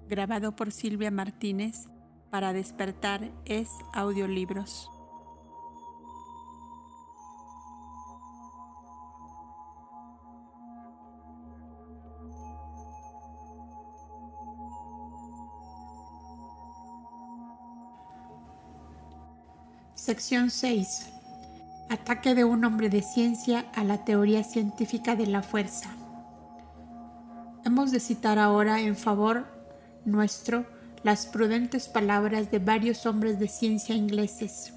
grabado por Silvia Martínez para Despertar es Audiolibros. Sección 6. Ataque de un hombre de ciencia a la teoría científica de la fuerza. Hemos de citar ahora en favor nuestro las prudentes palabras de varios hombres de ciencia ingleses.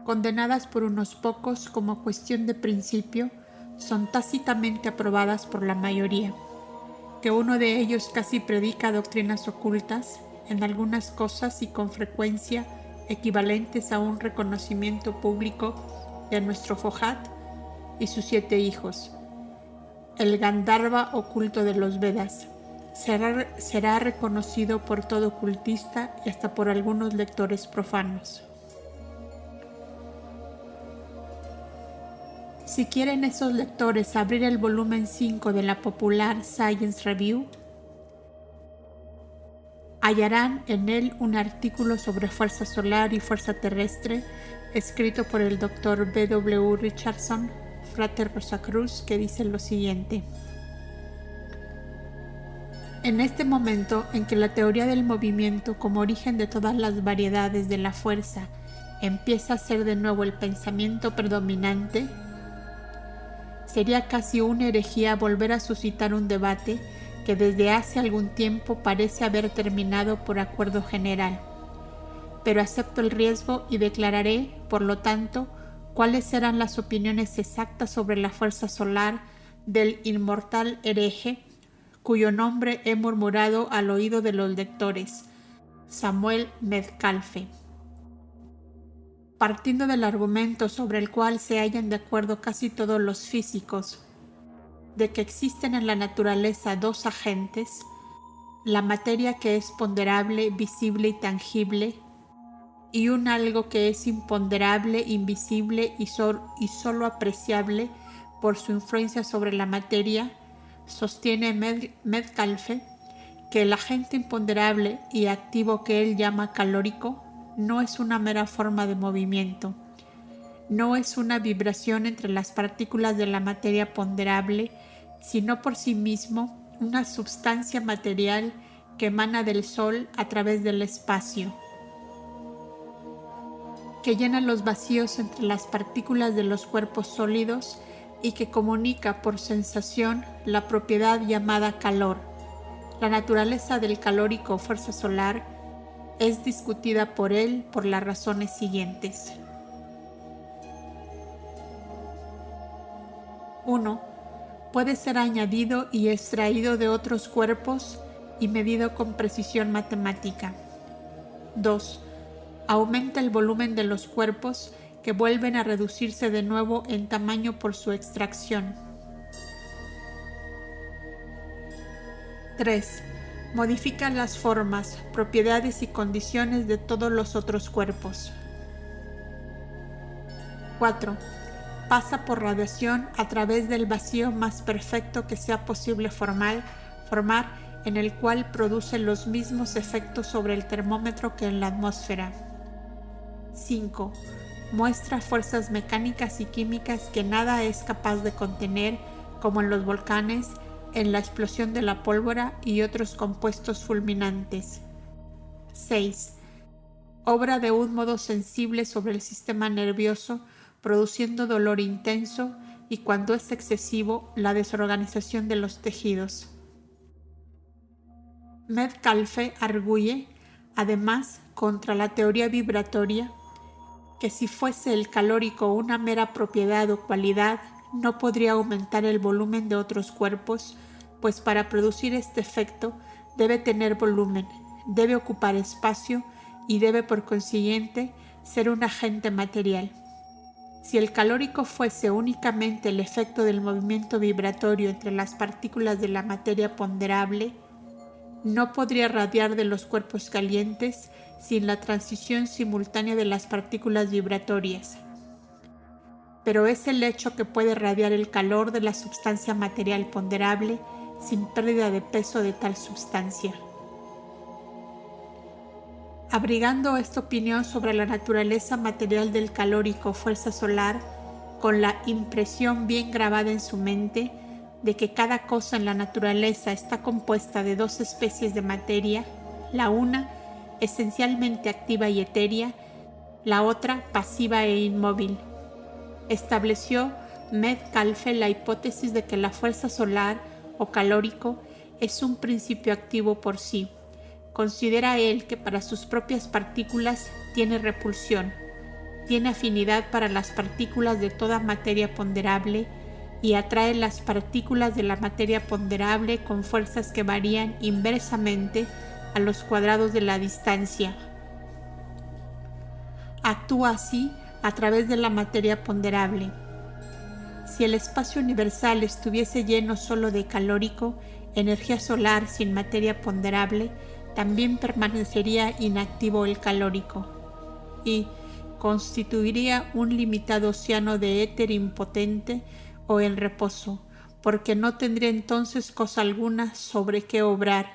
Condenadas por unos pocos como cuestión de principio, son tácitamente aprobadas por la mayoría. Que uno de ellos casi predica doctrinas ocultas, en algunas cosas y con frecuencia equivalentes a un reconocimiento público de nuestro Fojat y sus 7 hijos, el Gandharva oculto de los Vedas, será reconocido por todo ocultista y hasta por algunos lectores profanos. Si quieren esos lectores abrir el volumen 5 de la popular Science Review, hallarán en él un artículo sobre fuerza solar y fuerza terrestre escrito por el Dr. B.W. Richardson, Frater Rosacruz, que dice lo siguiente. En este momento en que la teoría del movimiento como origen de todas las variedades de la fuerza empieza a ser de nuevo el pensamiento predominante, sería casi una herejía volver a suscitar un debate que desde hace algún tiempo parece haber terminado por acuerdo general. Pero acepto el riesgo y declararé, por lo tanto, cuáles eran las opiniones exactas sobre la fuerza solar del inmortal hereje, cuyo nombre he murmurado al oído de los lectores, Samuel Metcalfe. Partiendo del argumento sobre el cual se hallan de acuerdo casi todos los físicos, de que existen en la naturaleza dos agentes, la materia que es ponderable, visible y tangible, y un algo que es imponderable, invisible y solo apreciable por su influencia sobre la materia, sostiene Metcalfe que el agente imponderable y activo que él llama calórico no es una mera forma de movimiento, no es una vibración entre las partículas de la materia ponderable, sino por sí mismo una substancia material que emana del Sol a través del espacio, que llena los vacíos entre las partículas de los cuerpos sólidos y que comunica por sensación la propiedad llamada calor. La naturaleza del calórico o fuerza solar es discutida por él por las razones siguientes. 1. Puede ser añadido y extraído de otros cuerpos y medido con precisión matemática. 2. Aumenta el volumen de los cuerpos que vuelven a reducirse de nuevo en tamaño por su extracción. 3. Modifica las formas, propiedades y condiciones de todos los otros cuerpos. 4. Pasa por radiación a través del vacío más perfecto que sea posible formar, en el cual produce los mismos efectos sobre el termómetro que en la atmósfera. 5. Muestra fuerzas mecánicas y químicas que nada es capaz de contener, como en los volcanes, en la explosión de la pólvora y otros compuestos fulminantes. 6. Obra de un modo sensible sobre el sistema nervioso, produciendo dolor intenso y, cuando es excesivo, la desorganización de los tejidos. Metcalfe arguye, además, contra la teoría vibratoria, que si fuese el calórico una mera propiedad o cualidad, no podría aumentar el volumen de otros cuerpos, pues para producir este efecto debe tener volumen, debe ocupar espacio y debe por consiguiente ser un agente material. Si el calórico fuese únicamente el efecto del movimiento vibratorio entre las partículas de la materia ponderable, no podría radiar de los cuerpos calientes sin la transición simultánea de las partículas vibratorias. Pero es el hecho que puede radiar el calor de la sustancia material ponderable sin pérdida de peso de tal sustancia. Abrigando esta opinión sobre la naturaleza material del calórico fuerza solar, con la impresión bien grabada en su mente de que cada cosa en la naturaleza está compuesta de dos especies de materia, la una esencialmente activa y etérea, la otra pasiva e inmóvil. Estableció Metcalfe la hipótesis de que la fuerza solar o calórico es un principio activo por sí. Considera él que para sus propias partículas tiene repulsión, tiene afinidad para las partículas de toda materia ponderable y atrae las partículas de la materia ponderable con fuerzas que varían inversamente a los cuadrados de la distancia. Actúa así a través de la materia ponderable. Si el espacio universal estuviese lleno solo de calórico, energía solar sin materia ponderable, también permanecería inactivo el calórico y constituiría un limitado océano de éter impotente o en reposo, porque no tendría entonces cosa alguna sobre qué obrar,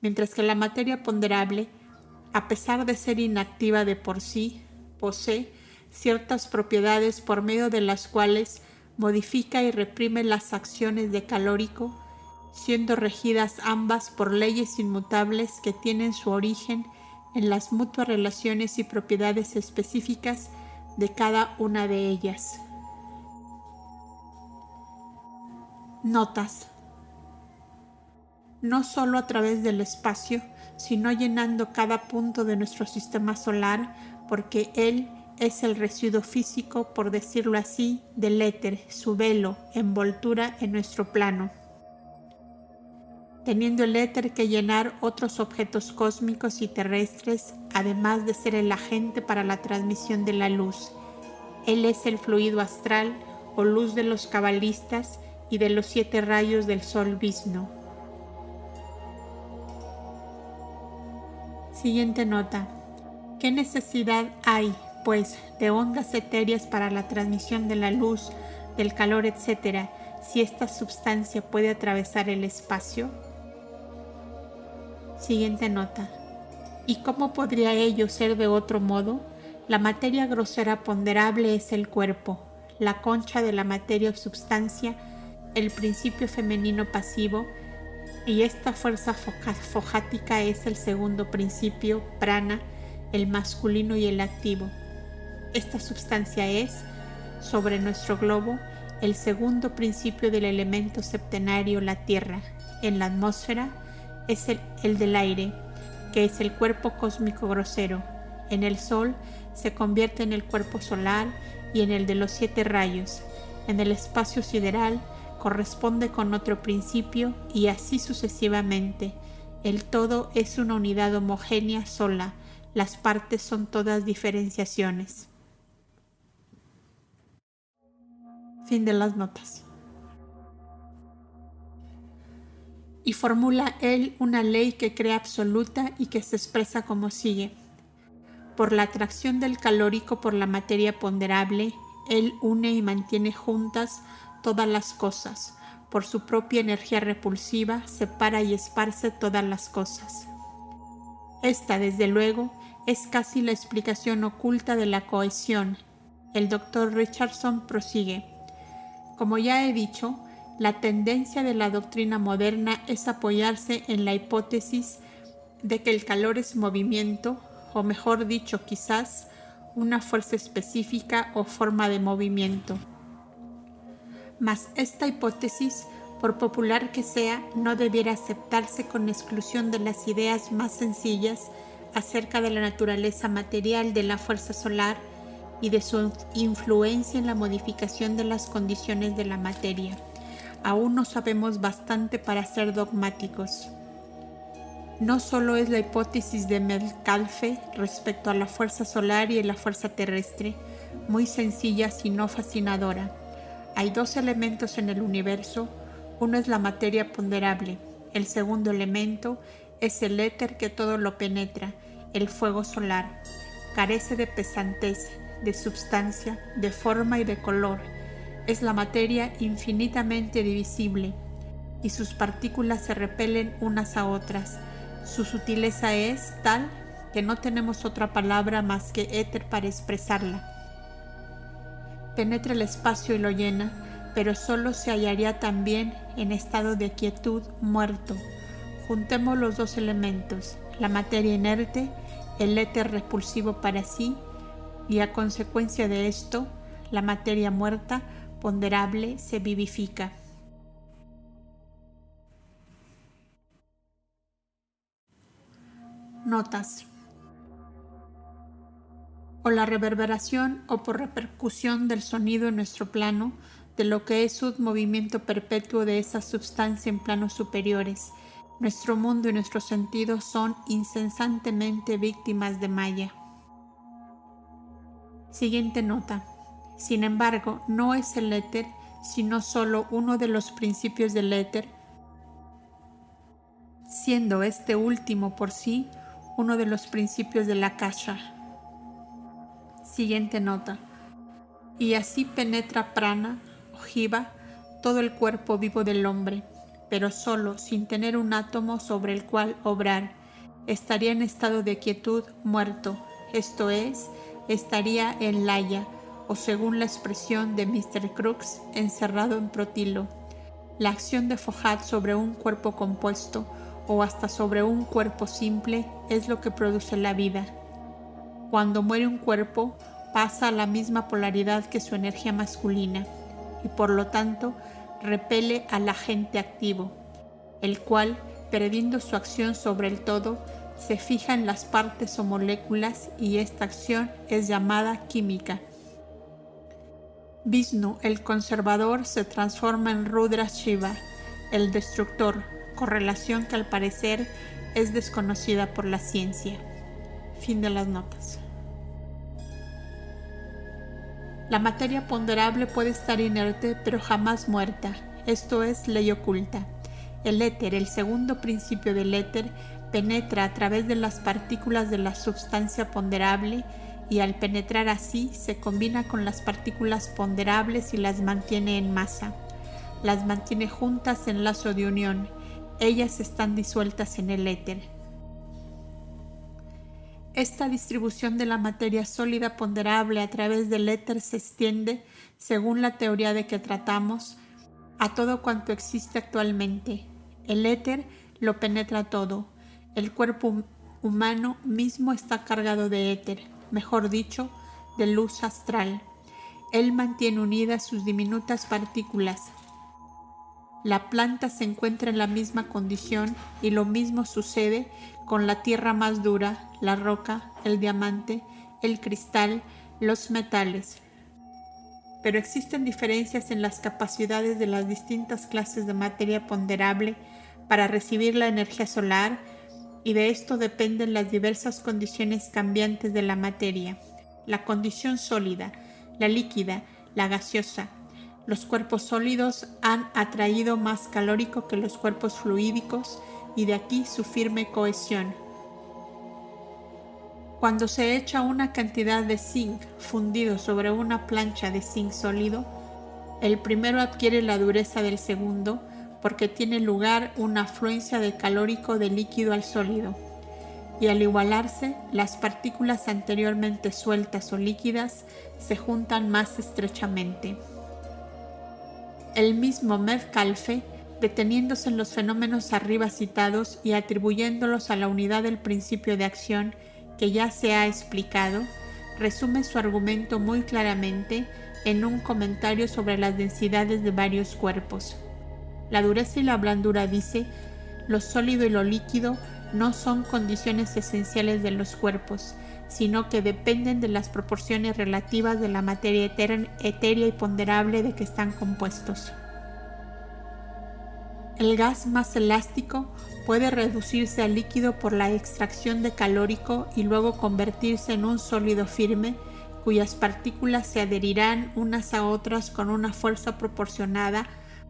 mientras que la materia ponderable, a pesar de ser inactiva de por sí, posee ciertas propiedades por medio de las cuales modifica y reprime las acciones de calórico, siendo regidas ambas por leyes inmutables que tienen su origen en las mutuas relaciones y propiedades específicas de cada una de ellas. Notas. No solo a través del espacio, sino llenando cada punto de nuestro sistema solar, porque él es el residuo físico, por decirlo así, del éter, su velo, envoltura en nuestro plano. Teniendo el éter que llenar otros objetos cósmicos y terrestres, además de ser el agente para la transmisión de la luz. Él es el fluido astral o luz de los cabalistas y de los 7 rayos del sol Vishnu. Siguiente nota. ¿Qué necesidad hay, pues, de ondas etéreas para la transmisión de la luz, del calor, etc., si esta sustancia puede atravesar el espacio? Siguiente nota. ¿Y cómo podría ello ser de otro modo? La materia grosera ponderable es el cuerpo, la concha de la materia o substancia, el principio femenino pasivo, y esta fuerza fojática es el segundo principio, prana, el masculino y el activo. Esta sustancia es, sobre nuestro globo, el segundo principio del elemento septenario, la tierra. En la atmósfera es el del aire, que es el cuerpo cósmico grosero. En el sol se convierte en el cuerpo solar y en el de los 7 rayos. En el espacio sideral corresponde con otro principio y así sucesivamente. El todo es una unidad homogénea sola, las partes son todas diferenciaciones. Fin de las notas. Y formula él una ley que crea absoluta y que se expresa como sigue. Por la atracción del calórico por la materia ponderable, él une y mantiene juntas todas las cosas. Por su propia energía repulsiva, separa y esparce todas las cosas. Esta, desde luego, es casi la explicación oculta de la cohesión. El Dr. Richardson prosigue. Como ya he dicho, la tendencia de la doctrina moderna es apoyarse en la hipótesis de que el calor es movimiento, o mejor dicho, quizás, una fuerza específica o forma de movimiento. Mas esta hipótesis, por popular que sea, no debiera aceptarse con exclusión de las ideas más sencillas acerca de la naturaleza material de la fuerza solar y de su influencia en la modificación de las condiciones de la materia. Aún no sabemos bastante para ser dogmáticos. No solo es la hipótesis de Metcalfe respecto a la fuerza solar y la fuerza terrestre, muy sencilla sino fascinadora. Hay 2 elementos en el universo, uno es la materia ponderable, el segundo elemento es el éter que todo lo penetra, el fuego solar. Carece de pesantez, de substancia, de forma y de color. Es la materia infinitamente divisible y sus partículas se repelen unas a otras. Su sutileza es tal que no tenemos otra palabra más que éter para expresarla. Penetra el espacio y lo llena, pero solo se hallaría también en estado de quietud muerto. Juntemos los dos elementos, la materia inerte, el éter repulsivo para sí, y a consecuencia de esto, la materia muerta, ponderable, se vivifica. Notas. O la reverberación o por repercusión del sonido en nuestro plano, de lo que es un movimiento perpetuo de esa substancia en planos superiores. Nuestro mundo y nuestros sentidos son incesantemente víctimas de Maya. Siguiente nota. Sin embargo, no es el éter, sino solo uno de los principios del éter, siendo este último por sí uno de los principios de la kasha. Siguiente nota. Y así penetra prana o jiva todo el cuerpo vivo del hombre, pero solo sin tener un átomo sobre el cual obrar. Estaría en estado de quietud muerto, esto es, estaría en laya, o según la expresión de Mr. Crooks, encerrado en protilo. La acción de Foucault sobre un cuerpo compuesto o hasta sobre un cuerpo simple es lo que produce la vida. Cuando muere un cuerpo, pasa a la misma polaridad que su energía masculina y por lo tanto repele al agente activo, el cual, perdiendo su acción sobre el todo, se fija en las partes o moléculas y esta acción es llamada química. Vishnu, el conservador, se transforma en Rudra Shiva, el destructor, correlación que al parecer es desconocida por la ciencia. Fin de las notas. La materia ponderable puede estar inerte, pero jamás muerta. Esto es ley oculta. El éter, el segundo principio del éter, penetra a través de las partículas de la sustancia ponderable y al penetrar así se combina con las partículas ponderables y las mantiene en masa. Las mantiene juntas en lazo de unión. Ellas están disueltas en el éter. Esta distribución de la materia sólida ponderable a través del éter se extiende, según la teoría de que tratamos, a todo cuanto existe actualmente. El éter lo penetra todo. El cuerpo humano mismo está cargado de éter, mejor dicho, de luz astral. Él mantiene unidas sus diminutas partículas. La planta se encuentra en la misma condición y lo mismo sucede con la tierra más dura, la roca, el diamante, el cristal, los metales. Pero existen diferencias en las capacidades de las distintas clases de materia ponderable para recibir la energía solar y de esto dependen las diversas condiciones cambiantes de la materia. La condición sólida, la líquida, la gaseosa. Los cuerpos sólidos han atraído más calórico que los cuerpos fluídicos y de aquí su firme cohesión. Cuando se echa una cantidad de zinc fundido sobre una plancha de zinc sólido, el primero adquiere la dureza del segundo porque tiene lugar una afluencia de calórico de líquido al sólido, y al igualarse, las partículas anteriormente sueltas o líquidas se juntan más estrechamente. El mismo Metcalfe, deteniéndose en los fenómenos arriba citados y atribuyéndolos a la unidad del principio de acción que ya se ha explicado, resume su argumento muy claramente en un comentario sobre las densidades de varios cuerpos. La dureza y la blandura, dice, lo sólido y lo líquido no son condiciones esenciales de los cuerpos, sino que dependen de las proporciones relativas de la materia etérea y ponderable de que están compuestos. El gas más elástico puede reducirse a líquido por la extracción de calórico y luego convertirse en un sólido firme, cuyas partículas se adherirán unas a otras con una fuerza proporcionada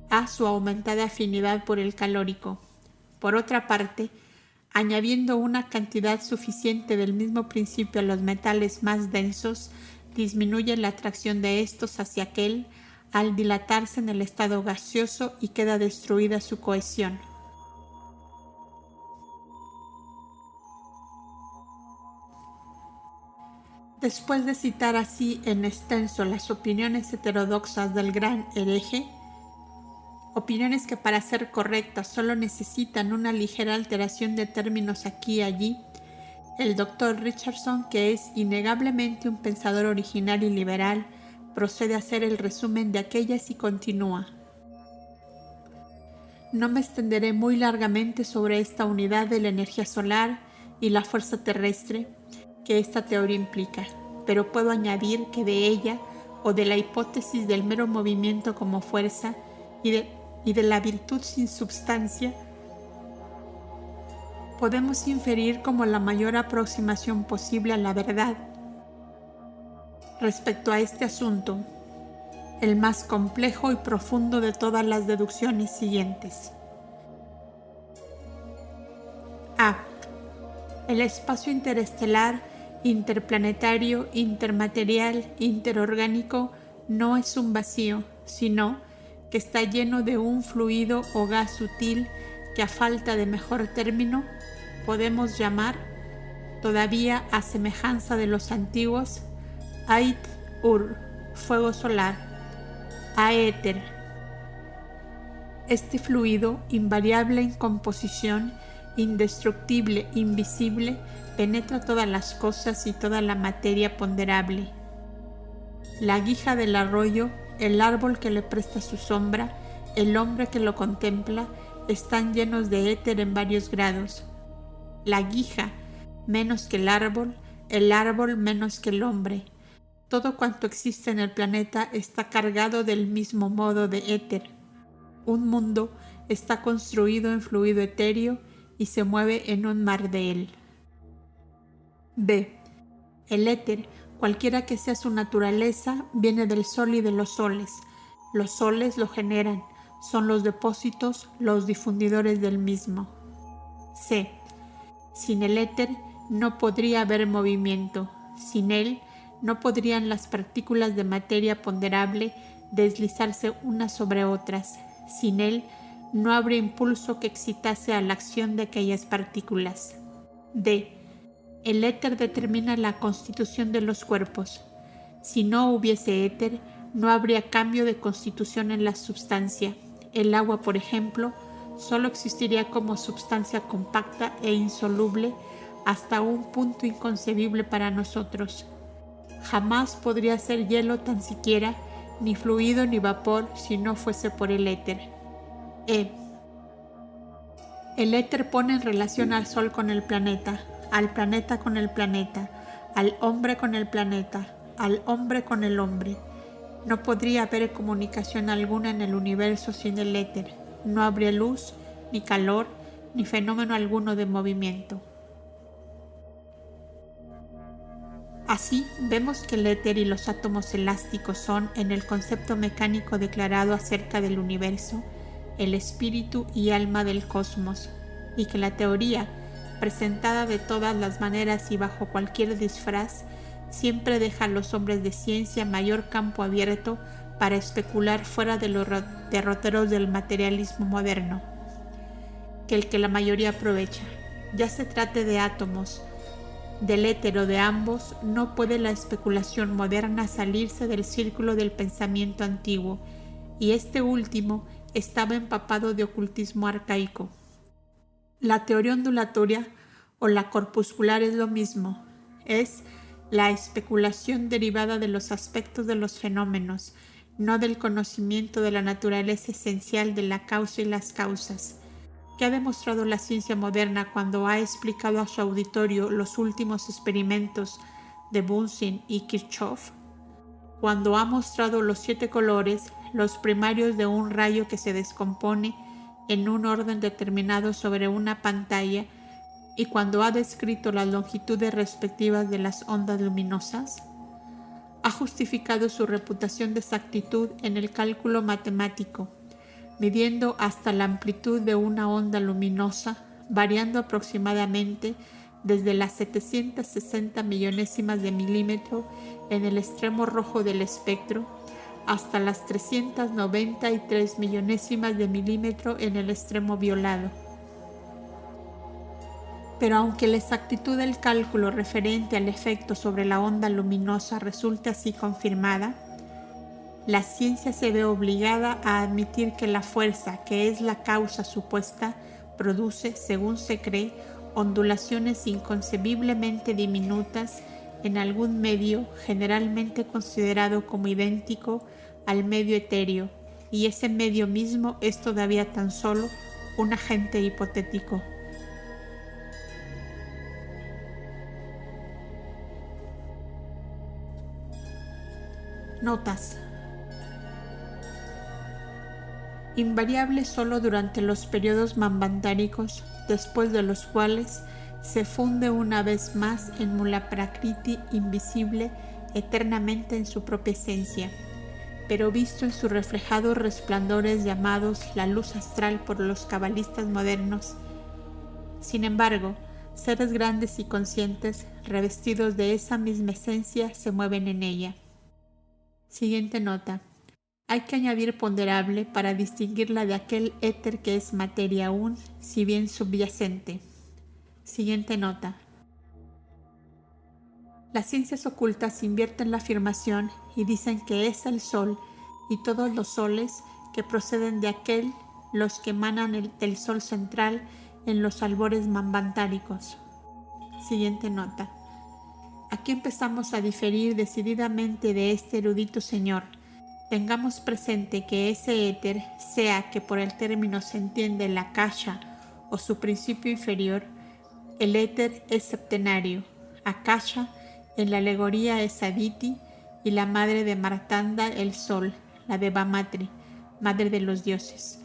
a su aumentada afinidad por el calórico. Por otra parte, añadiendo una cantidad suficiente del mismo principio a los metales más densos, disminuye la atracción de estos hacia aquel al dilatarse en el estado gaseoso y queda destruida su cohesión. Después de citar así en extenso las opiniones heterodoxas del gran hereje, opiniones que para ser correctas solo necesitan una ligera alteración de términos aquí y allí, el Dr. Richardson, que es innegablemente un pensador original y liberal, procede a hacer el resumen de aquellas y continúa. No me extenderé muy largamente sobre esta unidad de la energía solar y la fuerza terrestre que esta teoría implica, pero puedo añadir que de ella, o de la hipótesis del mero movimiento como fuerza y de la virtud sin substancia, podemos inferir como la mayor aproximación posible a la verdad. Respecto a este asunto, el más complejo y profundo de todas las deducciones siguientes. A. El espacio interestelar, interplanetario, intermaterial, interorgánico no es un vacío, sino que está lleno de un fluido o gas sutil que, a falta de mejor término, podemos llamar, todavía a semejanza de los antiguos, Ait-Ur, fuego solar, Aéter. Este fluido, invariable en composición, indestructible, invisible, penetra todas las cosas y toda la materia ponderable. La guija del arroyo, el árbol que le presta su sombra, el hombre que lo contempla, están llenos de éter en varios grados. La guija menos que el árbol menos que el hombre. Todo cuanto existe en el planeta está cargado del mismo modo de éter. Un mundo está construido en fluido etéreo y se mueve en un mar de él. B. El éter, cualquiera que sea su naturaleza, viene del sol y de los soles. Los soles lo generan, son los depósitos, los difundidores del mismo. C. Sin el éter no podría haber movimiento. Sin él no podrían las partículas de materia ponderable deslizarse unas sobre otras. Sin él no habría impulso que excitase a la acción de aquellas partículas. D. El éter determina la constitución de los cuerpos. Si no hubiese éter, no habría cambio de constitución en la substancia. El agua, por ejemplo, solo existiría como substancia compacta e insoluble hasta un punto inconcebible para nosotros. Jamás podría ser hielo tan siquiera, ni fluido ni vapor, si no fuese por el éter. E. El éter pone en relación al sol con el planeta, al planeta con el planeta, al hombre con el planeta, al hombre con el hombre. No podría haber comunicación alguna en el universo sin el éter. No habría luz, ni calor, ni fenómeno alguno de movimiento. Así, vemos que el éter y los átomos elásticos son, en el concepto mecánico declarado acerca del universo, el espíritu y alma del cosmos, y que la teoría, presentada de todas las maneras y bajo cualquier disfraz, siempre deja a los hombres de ciencia mayor campo abierto para especular fuera de los derroteros del materialismo moderno, que el que la mayoría aprovecha. Ya se trate de átomos, del éter o de ambos, no puede la especulación moderna salirse del círculo del pensamiento antiguo, y este último estaba empapado de ocultismo arcaico. La teoría ondulatoria o la corpuscular es lo mismo, es la especulación derivada de los aspectos de los fenómenos, no del conocimiento de la naturaleza esencial de la causa y las causas. ¿Qué ha demostrado la ciencia moderna cuando ha explicado a su auditorio los últimos experimentos de Bunsen y Kirchhoff? Cuando ha mostrado los 7 colores, los primarios de un rayo que se descompone en un orden determinado sobre una pantalla, y cuando ha descrito las longitudes respectivas de las ondas luminosas, ha justificado su reputación de exactitud en el cálculo matemático, midiendo hasta la amplitud de una onda luminosa, variando aproximadamente desde las 760 millonésimas de milímetro en el extremo rojo del espectro hasta las 393 millonésimas de milímetro en el extremo violado. Pero aunque la exactitud del cálculo referente al efecto sobre la onda luminosa resulte así confirmada, la ciencia se ve obligada a admitir que la fuerza, que es la causa supuesta, produce, según se cree, ondulaciones inconcebiblemente diminutas en algún medio generalmente considerado como idéntico al medio etéreo, y ese medio mismo es todavía tan solo un agente hipotético. Notas. Invariable solo durante los periodos manvantáricos, después de los cuales se funde una vez más en Mula Prakriti invisible eternamente en su propia esencia, pero visto en sus reflejados resplandores llamados la luz astral por los cabalistas modernos. Sin embargo, seres grandes y conscientes, revestidos de esa misma esencia, se mueven en ella. Siguiente nota. Hay que añadir ponderable para distinguirla de aquel éter que es materia aún, si bien subyacente. Siguiente nota. Las ciencias ocultas invierten la afirmación y dicen que es el sol y todos los soles que proceden de aquel los que emanan del sol central en los albores manvantáricos. Siguiente nota. Aquí empezamos a diferir decididamente de este erudito señor. Tengamos presente que ese éter, sea que por el término se entiende la akasha o su principio inferior, el éter es septenario. Akasha en la alegoría es Aditi y la madre de Martanda el sol, la Deva Matri, madre de los dioses.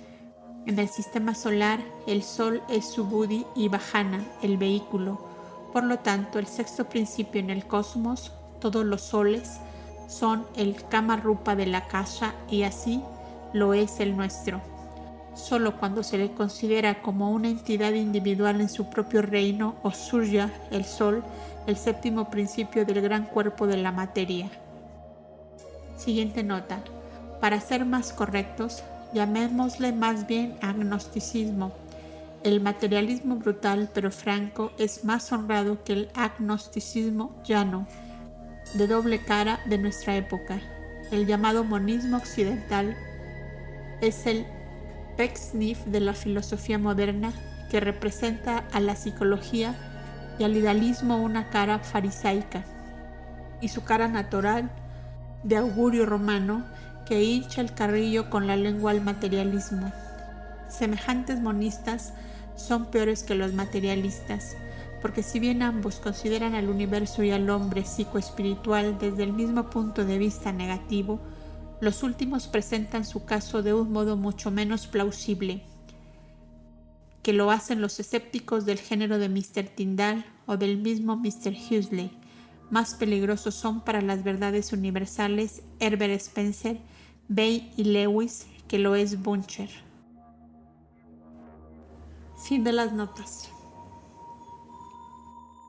En el sistema solar, el sol es Subudhi y Vahana, el vehículo. Por lo tanto, el sexto principio en el cosmos, todos los soles, son el Kama Rupa de la Akasha y así lo es el nuestro. Solo cuando se le considera como una entidad individual en su propio reino o Surya, el Sol, el séptimo principio del gran cuerpo de la materia. Siguiente nota. Para ser más correctos, llamémosle más bien agnosticismo. El materialismo brutal pero franco es más honrado que el agnosticismo llano, de doble cara de nuestra época. El llamado monismo occidental es el Pecksniff de la filosofía moderna, que representa a la psicología y al idealismo una cara farisaica, y su cara natural de augurio romano que hincha el carrillo con la lengua al materialismo. Semejantes monistas son peores que los materialistas, porque si bien ambos consideran al universo y al hombre psicoespiritual desde el mismo punto de vista negativo, los últimos presentan su caso de un modo mucho menos plausible que lo hacen los escépticos del género de Mr. Tyndall o del mismo Mr. Huxley. Más peligrosos son para las verdades universales Herbert Spencer, Bay y Lewis que lo es Buncher. Fin de las notas.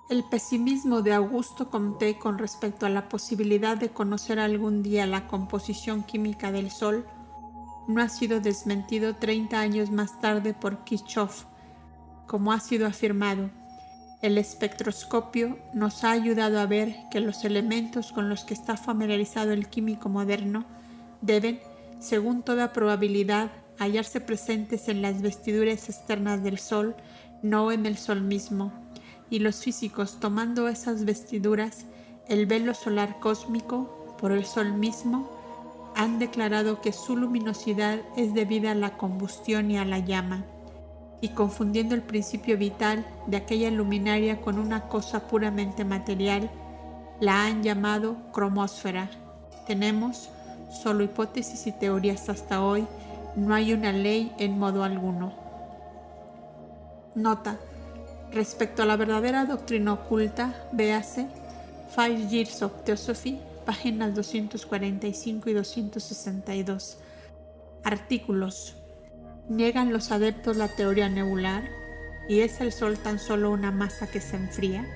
El pesimismo de Augusto Comte con respecto a la posibilidad de conocer algún día la composición química del Sol no ha sido desmentido 30 años más tarde por Kirchhoff. Como ha sido afirmado, el espectroscopio nos ha ayudado a ver que los elementos con los que está familiarizado el químico moderno deben, según toda probabilidad, hallarse presentes en las vestiduras externas del Sol, no en el Sol mismo. Y los físicos, tomando esas vestiduras, el velo solar cósmico, por el Sol mismo, han declarado que su luminosidad es debida a la combustión y a la llama, y confundiendo el principio vital de aquella luminaria con una cosa puramente material, la han llamado cromósfera. Tenemos solo hipótesis y teorías hasta hoy, no hay una ley en modo alguno. Nota. Respecto a la verdadera doctrina oculta, véase 5 Years of Theosophy, páginas 245 y 262. Artículos. ¿Niegan los adeptos la teoría nebular? ¿Y es el Sol tan solo una masa que se enfría?